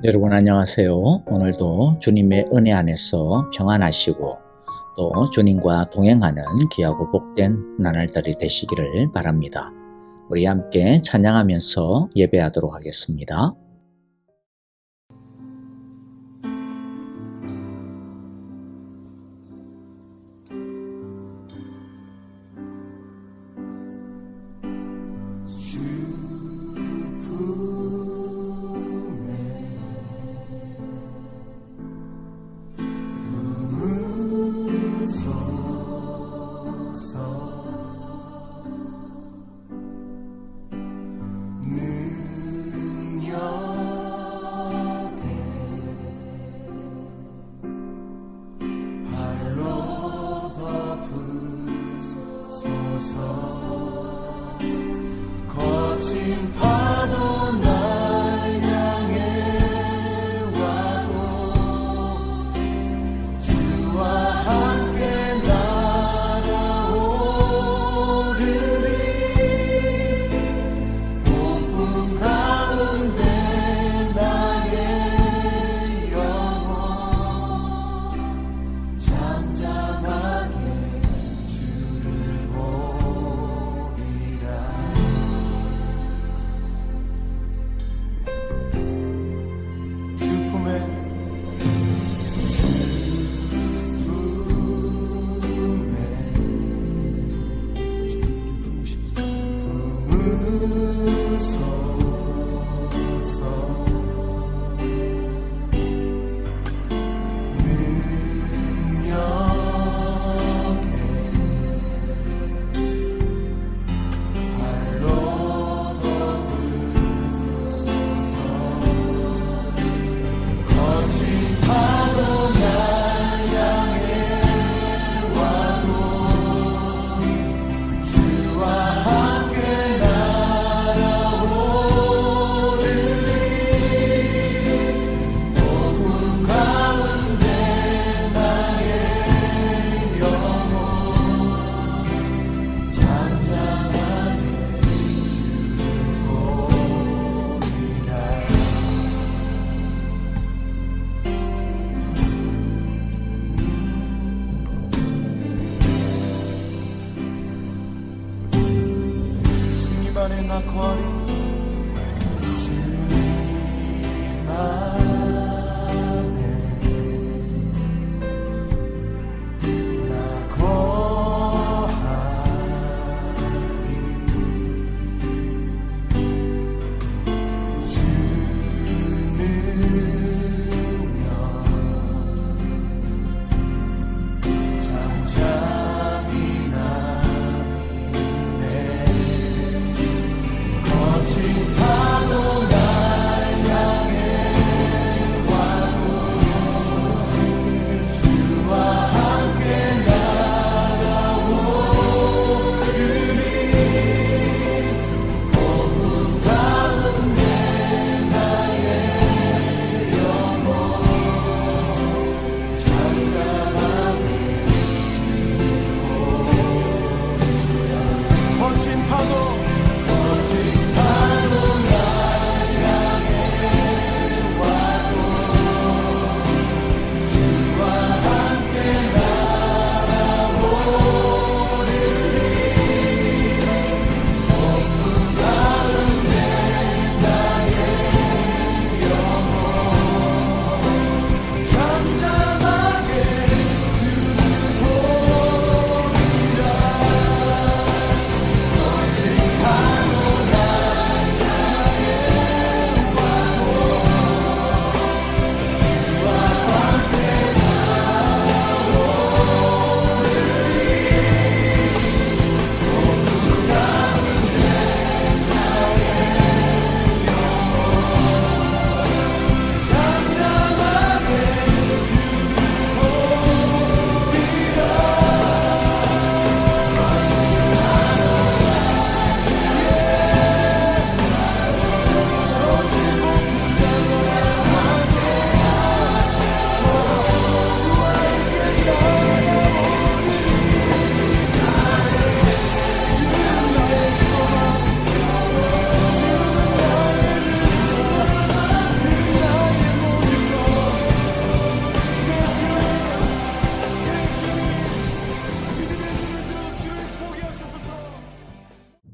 여러분 안녕하세요. 오늘도 주님의 은혜 안에서 평안하시고 또 주님과 동행하는 귀하고 복된 나날들이 되시기를 바랍니다. 우리 함께 찬양하면서 예배하도록 하겠습니다. 능력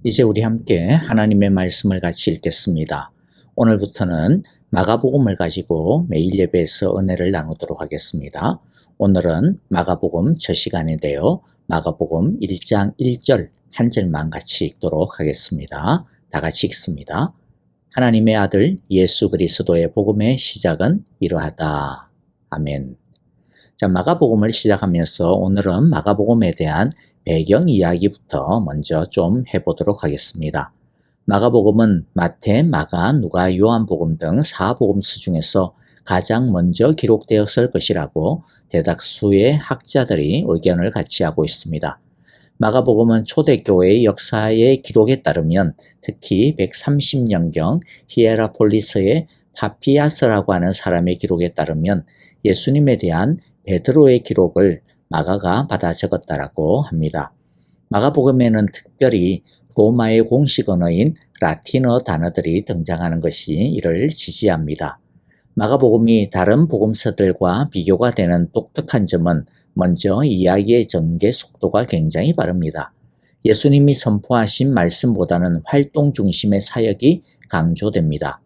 이제 우리 함께 하나님의 말씀을 같이 읽겠습니다. 오늘부터는 마가복음을 가지고 매일 예배에서 은혜를 나누도록 하겠습니다. 오늘은 마가복음 첫 시간인데요. 마가복음 1장 1절 한 절만 같이 읽도록 하겠습니다. 다 같이 읽습니다. 하나님의 아들 예수 그리스도의 복음의 시작은 이러하다. 아멘. 자, 마가복음을 시작하면서 오늘은 마가복음에 대한 배경 이야기부터 먼저 좀 해보도록 하겠습니다. 마가복음은 마태, 마가, 누가, 요한복음 등 4복음서 중에서 가장 먼저 기록되었을 것이라고 대다수의 학자들이 의견을 같이 하고 있습니다. 마가복음은 초대교회의 역사의 기록에 따르면 특히 130년경 히에라폴리스의 파피아스라고 하는 사람의 기록에 따르면 예수님에 대한 베드로의 기록을 마가가 받아 적었다라고 합니다. 마가복음에는 특별히 로마의 공식 언어인 라틴어 단어들이 등장하는 것이 이를 지지합니다. 마가복음이 다른 복음서들과 비교가 되는 독특한 점은 먼저 이야기의 전개 속도가 굉장히 빠릅니다. 예수님이 선포하신 말씀보다는 활동 중심의 사역이 강조됩니다.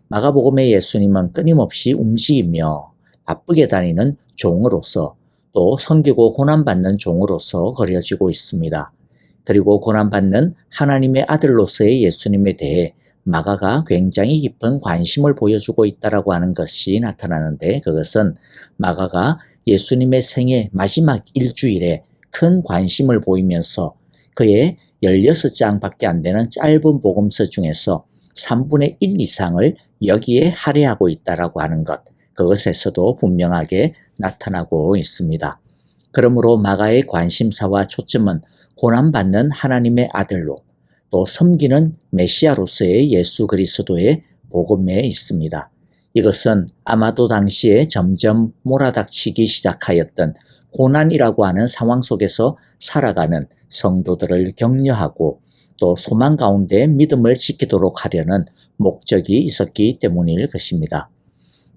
마가복음의 예수님은 끊임없이 움직이며 바쁘게 다니는 종으로서 또 섬기고 고난받는 종으로서 그려지고 있습니다. 그리고 고난받는 하나님의 아들로서의 예수님에 대해 마가가 굉장히 깊은 관심을 보여주고 있다고 하는 것이 나타나는데, 그것은 마가가 예수님의 생애 마지막 일주일에 큰 관심을 보이면서 그의 16장밖에 안 되는 짧은 복음서 중에서 3분의 1 이상을 여기에 할애하고 있다고 하는 것, 그것에서도 분명하게 나타나고 있습니다. 그러므로 마가의 관심사와 초점은 고난받는 하나님의 아들로 또 섬기는 메시아로서의 예수 그리스도의 복음에 있습니다. 이것은 아마도 당시에 점점 몰아닥치기 시작하였던 고난이라고 하는 상황 속에서 살아가는 성도들을 격려하고 또 소망 가운데 믿음을 지키도록 하려는 목적이 있었기 때문일 것입니다.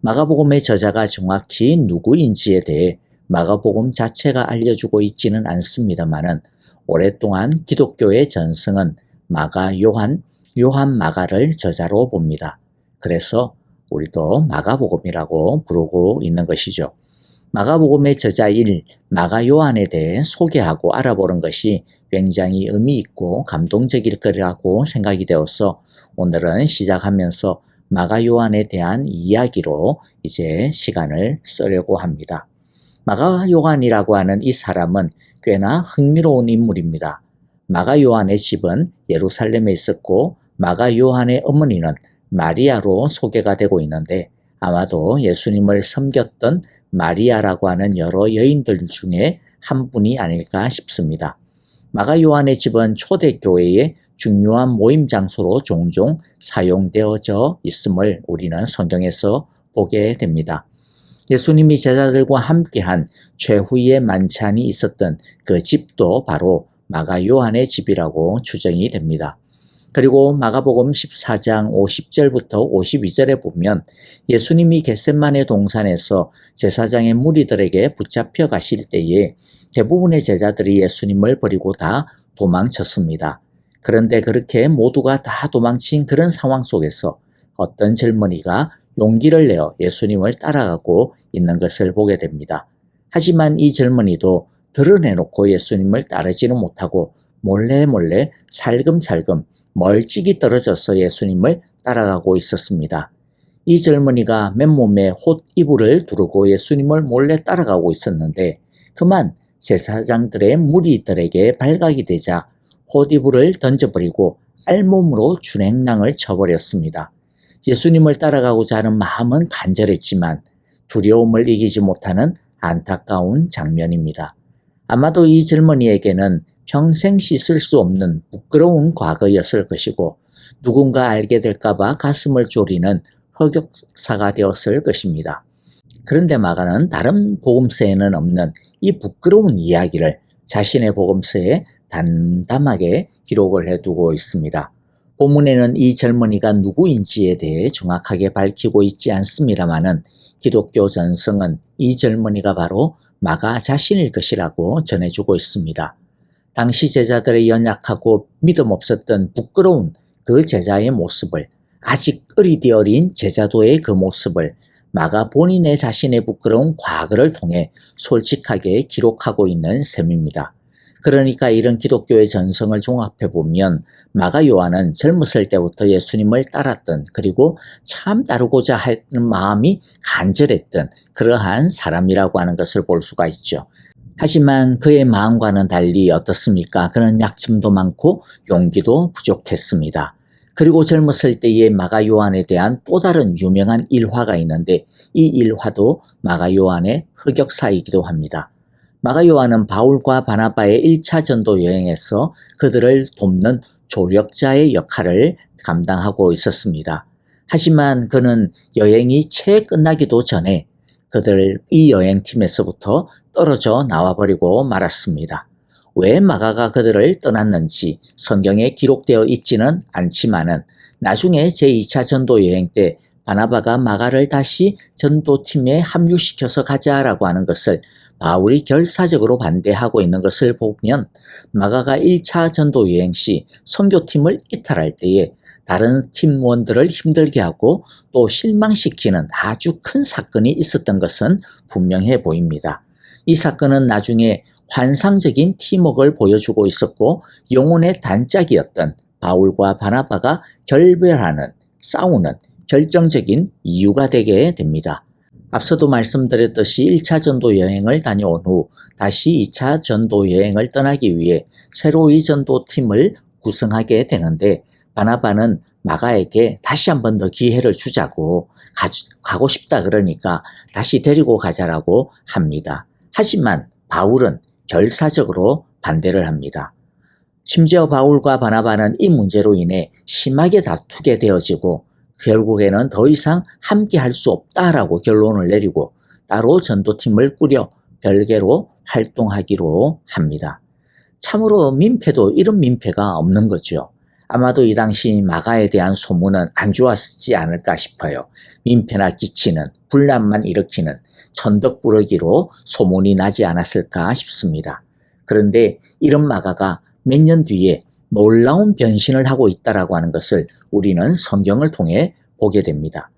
마가복음의 저자가 정확히 누구인지에 대해 마가복음 자체가 알려주고 있지는 않습니다만은 오랫동안 기독교의 전승은 마가 요한, 요한 마가를 저자로 봅니다. 그래서 우리도 마가복음이라고 부르고 있는 것이죠. 마가복음의 저자인 마가 요한에 대해 소개하고 알아보는 것이 굉장히 의미 있고 감동적일 거라고 생각이 되어서 오늘은 시작하면서 마가 요한에 대한 이야기로 이제 시간을 쓰려고 합니다. 마가 요한이라고 하는 이 사람은 꽤나 흥미로운 인물입니다. 마가 요한의 집은 예루살렘에 있었고 마가 요한의 어머니는 마리아로 소개가 되고 있는데 아마도 예수님을 섬겼던 마리아라고 하는 여러 여인들 중에 한 분이 아닐까 싶습니다. 마가 요한의 집은 초대교회의 중요한 모임 장소로 종종 사용되어져 있음을 우리는 성경에서 보게 됩니다. 예수님이 제자들과 함께한 최후의 만찬이 있었던 그 집도 바로 마가 요한의 집이라고 추정이 됩니다. 그리고 마가복음 14장 50절부터 52절에 보면 예수님이 겟셋마네 동산에서 제사장의 무리들에게 붙잡혀 가실 때에 대부분의 제자들이 예수님을 버리고 다 도망쳤습니다. 그런데 그렇게 모두가 다 도망친 그런 상황 속에서 어떤 젊은이가 용기를 내어 예수님을 따라가고 있는 것을 보게 됩니다. 하지만 이 젊은이도 드러내놓고 예수님을 따르지는 못하고 몰래 살금살금 멀찍이 떨어져서 예수님을 따라가고 있었습니다. 이 젊은이가 맨몸에 홑 이불을 두르고 예수님을 몰래 따라가고 있었는데 그만 제사장들의 무리들에게 발각이 되자 홑 이불을 던져버리고 알몸으로 준행랑을 쳐버렸습니다. 예수님을 따라가고자 하는 마음은 간절했지만 두려움을 이기지 못하는 안타까운 장면입니다. 아마도 이 젊은이에게는 평생 씻을 수 없는 부끄러운 과거였을 것이고 누군가 알게 될까봐 가슴을 졸이는 흑역사가 되었을 것입니다. 그런데 마가는 다른 복음서에는 없는 이 부끄러운 이야기를 자신의 복음서에 담담하게 기록을 해두고 있습니다. 본문에는 이 젊은이가 누구인지에 대해 정확하게 밝히고 있지 않습니다만은 기독교 전승은 이 젊은이가 바로 마가 자신일 것이라고 전해주고 있습니다. 당시 제자들의 연약하고 믿음 없었던 부끄러운 그 제자의 모습을, 아직 어리디 어린 제자도의 그 모습을 마가 본인의 자신의 부끄러운 과거를 통해 솔직하게 기록하고 있는 셈입니다. 그러니까 이런 기독교의 전성을 종합해보면 마가 요한은 젊었을 때부터 예수님을 따랐던, 그리고 참 따르고자 하는 마음이 간절했던 그러한 사람이라고 하는 것을 볼 수가 있죠. 하지만 그의 마음과는 달리 어떻습니까? 그는 약점도 많고 용기도 부족했습니다. 그리고 젊었을 때의 마가 요한에 대한 또 다른 유명한 일화가 있는데, 이 일화도 마가 요한의 흑역사이기도 합니다. 마가 요한은 바울과 바나바의 1차 전도 여행에서 그들을 돕는 조력자의 역할을 감당하고 있었습니다. 하지만 그는 여행이 채 끝나기도 전에 이 여행팀에서부터 떨어져 나와버리고 말았습니다. 왜 마가가 그들을 떠났는지 성경에 기록되어 있지는 않지만은 나중에 제2차 전도 여행 때 바나바가 마가를 다시 전도팀에 합류시켜서 가자라고 하는 것을 바울이 결사적으로 반대하고 있는 것을 보면, 마가가 1차 전도 여행 시 선교팀을 이탈할 때에 다른 팀원들을 힘들게 하고 또 실망시키는 아주 큰 사건이 있었던 것은 분명해 보입니다. 이 사건은 나중에 환상적인 팀워크를 보여주고 있었고, 영혼의 단짝이었던 바울과 바나바가 결별하는, 싸우는 결정적인 이유가 되게 됩니다. 앞서도 말씀드렸듯이 1차 전도 여행을 다녀온 후 다시 2차 전도 여행을 떠나기 위해 새로이 전도팀을 구성하게 되는데, 바나바는 마가에게 다시 한 번 더 기회를 주자고, 가고 싶다 그러니까 다시 데리고 가자라고 합니다. 하지만 바울은 결사적으로 반대를 합니다. 심지어 바울과 바나바는 이 문제로 인해 심하게 다투게 되어지고, 결국에는 더 이상 함께 할 수 없다라고 결론을 내리고 따로 전도팀을 꾸려 별개로 활동하기로 합니다. 참으로 민폐도 이런 민폐가 없는 거죠. 아마도 이 당시 마가에 대한 소문은 안 좋았지 않을까 싶어요. 민폐나 끼치는, 분란만 일으키는 천덕꾸러기로 소문이 나지 않았을까 싶습니다. 그런데 이런 마가가 몇 년 뒤에 놀라운 변신을 하고 있다라고 하는 것을 우리는 성경을 통해 보게 됩니다.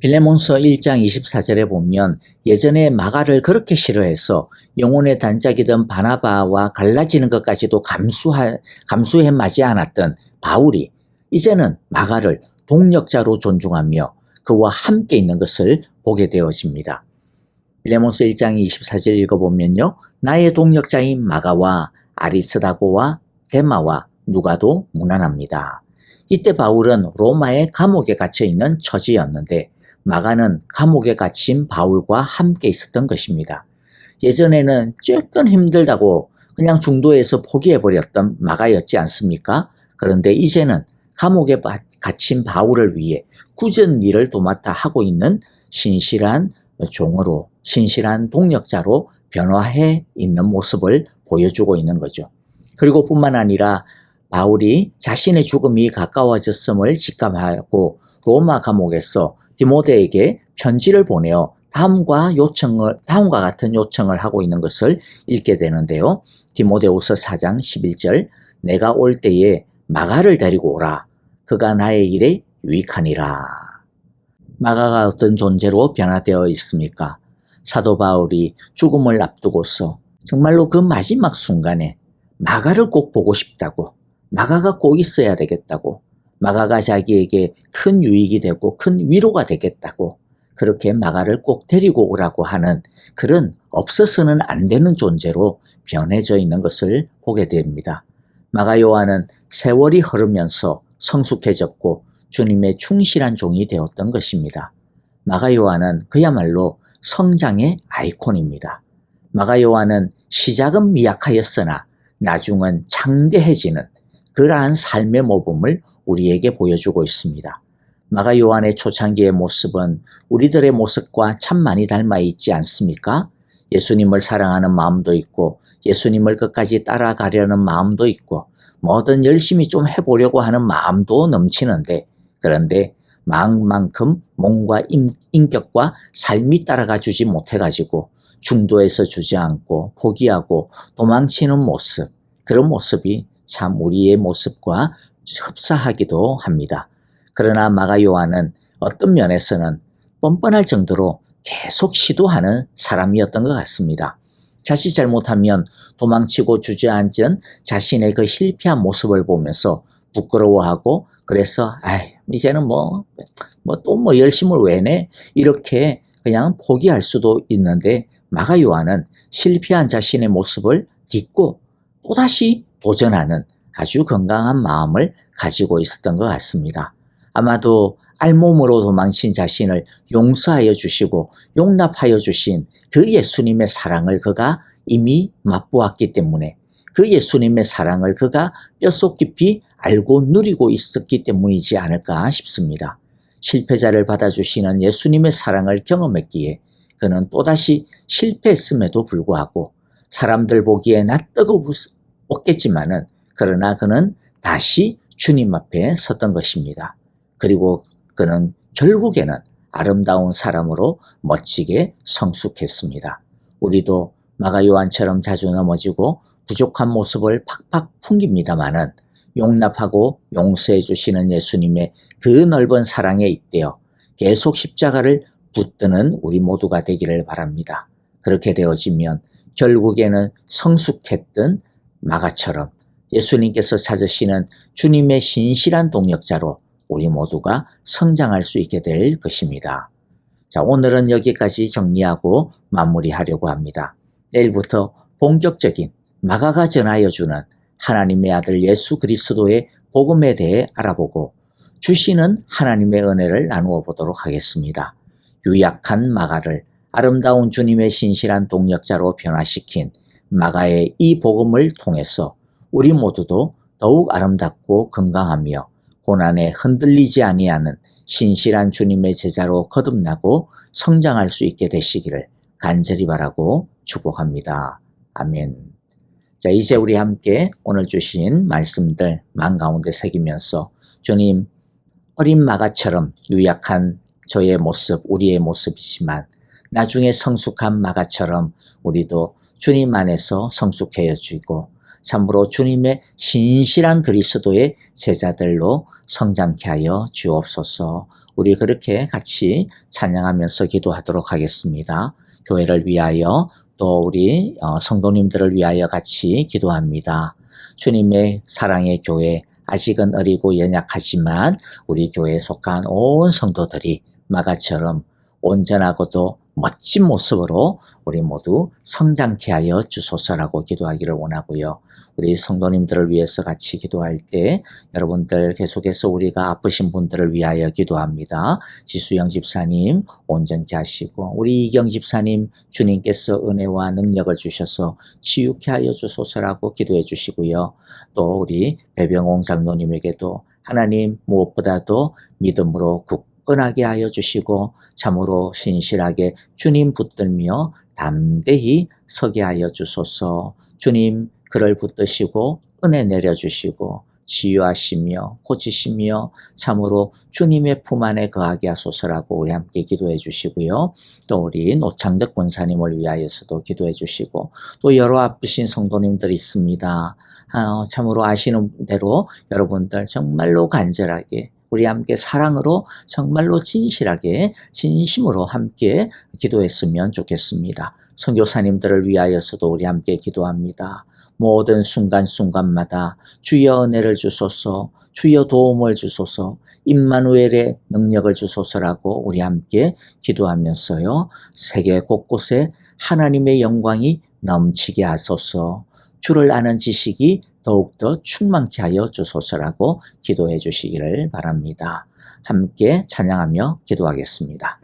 빌레몬서 1장 24절에 보면, 예전에 마가를 그렇게 싫어해서 영혼의 단짝이던 바나바와 갈라지는 것까지도 감수해 마지 않았던 바울이 이제는 마가를 동력자로 존중하며 그와 함께 있는 것을 보게 되어집니다. 빌레몬서 1장 24절 읽어보면요, 나의 동력자인 마가와 아리스다고와 데마와 누가도 무난합니다. 이때 바울은 로마의 감옥에 갇혀있는 처지였는데, 마가는 감옥에 갇힌 바울과 함께 있었던 것입니다. 예전에는 조금 힘들다고 그냥 중도에서 포기해버렸던 마가였지 않습니까? 그런데 이제는 감옥에 갇힌 바울을 위해 굳은 일을 도맡아 하고 있는 신실한 종으로, 신실한 동력자로 변화해 있는 모습을 보여주고 있는 거죠. 그리고 뿐만 아니라 바울이 자신의 죽음이 가까워졌음을 직감하고 로마 감옥에서 디모데에게 편지를 보내어 다음과 같은 요청을 하고 있는 것을 읽게 되는데요. 디모데후서 4장 11절, 내가 올 때에 마가를 데리고 오라. 그가 나의 일에 유익하니라. 마가가 어떤 존재로 변화되어 있습니까? 사도 바울이 죽음을 앞두고서 정말로 그 마지막 순간에 마가를 꼭 보고 싶다고, 마가가 꼭 있어야 되겠다고, 마가가 자기에게 큰 유익이 되고 큰 위로가 되겠다고, 그렇게 마가를 꼭 데리고 오라고 하는 그런 없어서는 안 되는 존재로 변해져 있는 것을 보게 됩니다. 마가 요한은 세월이 흐르면서 성숙해졌고 주님의 충실한 종이 되었던 것입니다. 마가 요한은 그야말로 성장의 아이콘입니다. 마가 요한은 시작은 미약하였으나 나중은 창대해지는 그러한 삶의 모범을 우리에게 보여주고 있습니다. 마가 요한의 초창기의 모습은 우리들의 모습과 참 많이 닮아 있지 않습니까? 예수님을 사랑하는 마음도 있고 예수님을 끝까지 따라가려는 마음도 있고 뭐든 열심히 좀 해보려고 하는 마음도 넘치는데, 그런데 마음만큼 몸과 인격과 삶이 따라가 주지 못해가지고 중도에서 주저앉고 포기하고 도망치는 모습, 그런 모습이 참 우리의 모습과 흡사하기도 합니다. 그러나 마가 요한은 어떤 면에서는 뻔뻔할 정도로 계속 시도하는 사람이었던 것 같습니다. 자칫 잘못하면 도망치고 주저앉은 자신의 그 실패한 모습을 보면서 부끄러워하고, 그래서 이제는 또 열심을 왜 내? 이렇게 그냥 포기할 수도 있는데, 마가 요한은 실패한 자신의 모습을 딛고 또다시 도전하는 아주 건강한 마음을 가지고 있었던 것 같습니다. 아마도 알몸으로 도망친 자신을 용서하여 주시고 용납하여 주신 그 예수님의 사랑을 그가 이미 맛보았기 때문에, 그 예수님의 사랑을 그가 뼛속 깊이 알고 누리고 있었기 때문이지 않을까 싶습니다. 실패자를 받아주시는 예수님의 사랑을 경험했기에 그는 또다시 실패했음에도 불구하고 사람들 보기에 낯뜨겁겠지만은, 그러나 그는 다시 주님 앞에 섰던 것입니다. 그리고 그는 결국에는 아름다운 사람으로 멋지게 성숙했습니다. 우리도 마가 요한처럼 자주 넘어지고 부족한 모습을 팍팍 풍깁니다마는 용납하고 용서해 주시는 예수님의 그 넓은 사랑에 잇대어 계속 십자가를 붙드는 우리 모두가 되기를 바랍니다. 그렇게 되어지면 결국에는 성숙했던 마가처럼 예수님께서 찾으시는 주님의 신실한 동역자로 우리 모두가 성장할 수 있게 될 것입니다. 자, 오늘은 여기까지 정리하고 마무리하려고 합니다. 내일부터 본격적인 마가가 전하여 주는 하나님의 아들 예수 그리스도의 복음에 대해 알아보고 주시는 하나님의 은혜를 나누어 보도록 하겠습니다. 유약한 마가를 아름다운 주님의 신실한 동역자로 변화시킨 마가의 이 복음을 통해서 우리 모두도 더욱 아름답고 건강하며 고난에 흔들리지 아니하는 신실한 주님의 제자로 거듭나고 성장할 수 있게 되시기를 간절히 바라고 축복합니다. 아멘. 자, 이제 우리 함께 오늘 주신 말씀들 마음 가운데 새기면서 주님, 어린 마가처럼 유약한 저의 모습, 우리의 모습이지만 나중에 성숙한 마가처럼 우리도 주님 안에서 성숙해져 주고 참으로 주님의 신실한 그리스도의 제자들로 성장케 하여 주옵소서. 우리 그렇게 같이 찬양하면서 기도하도록 하겠습니다. 교회를 위하여 또 우리 성도님들을 위하여 같이 기도합니다. 주님의 사랑의 교회, 아직은 어리고 연약하지만 우리 교회에 속한 온 성도들이 마가처럼 온전하고도 멋진 모습으로 우리 모두 성장케 하여 주소서라고 기도하기를 원하고요. 우리 성도님들을 위해서 같이 기도할 때 여러분들 계속해서 우리가 아프신 분들을 위하여 기도합니다. 지수영 집사님 온전케 하시고 우리 이경 집사님 주님께서 은혜와 능력을 주셔서 치유케 하여 주소서라고 기도해 주시고요. 또 우리 배병홍 장로님에게도 하나님 무엇보다도 믿음으로 굳건하게 하여 주시고 참으로 신실하게 주님 붙들며 담대히 서게 하여 주소서. 주님 그를 붙드시고 은혜 내려주시고 치유하시며 고치시며 참으로 주님의 품 안에 거하게 하소서라고 우리 함께 기도해 주시고요. 또 우리 노창덕 권사님을 위하여서도 기도해 주시고 또 여러 아프신 성도님들이 있습니다. 참으로 아시는 대로 여러분들 정말로 간절하게 우리 함께 사랑으로 정말로 진실하게 진심으로 함께 기도했으면 좋겠습니다. 선교사님들을 위하여서도 우리 함께 기도합니다. 모든 순간순간마다 주여 은혜를 주소서, 주여 도움을 주소서, 임마누엘의 능력을 주소서라고 우리 함께 기도하면서요. 세계 곳곳에 하나님의 영광이 넘치게 하소서, 주를 아는 지식이 더욱더 충만케 하여 주소서라고 기도해 주시기를 바랍니다. 함께 찬양하며 기도하겠습니다.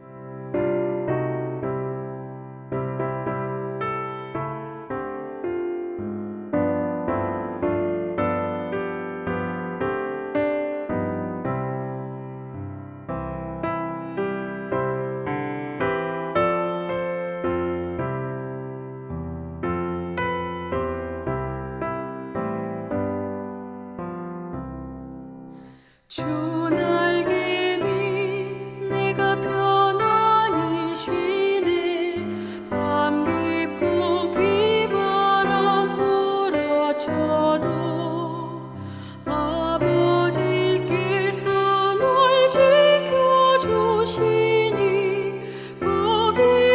주 날개니 내가 편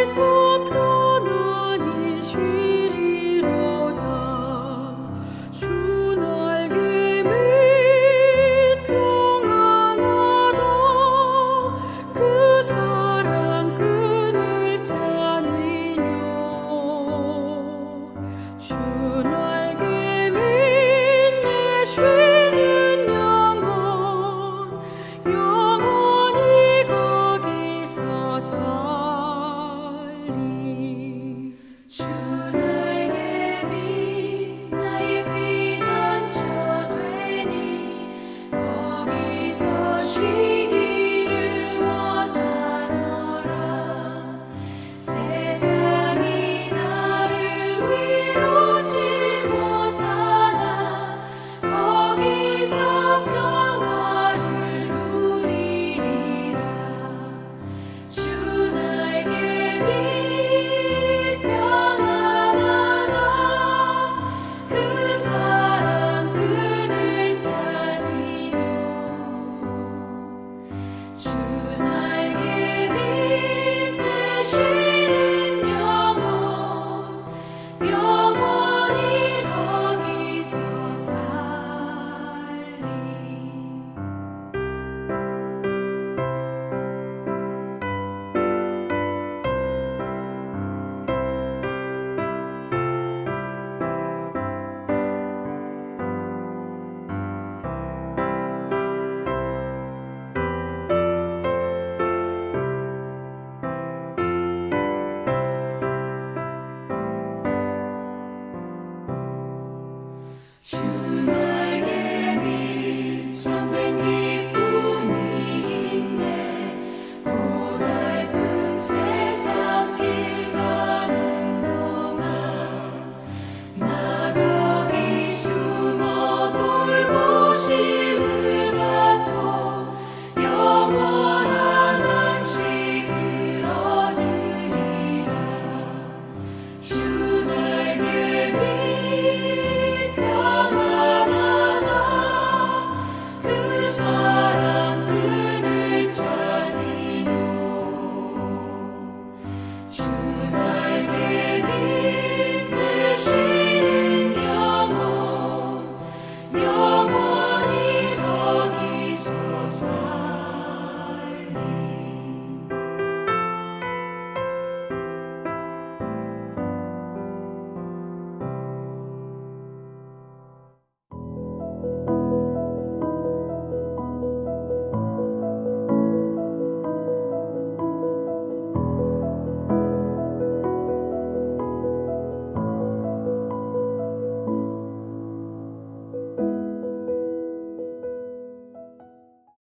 거기서 편안히 쉬리로다. 주 날개 밑 평안하다. 그 사랑 끈을 짜니뇨. 주 날개 밑 내 쉬는 영혼 영원히 거기서 살리. 주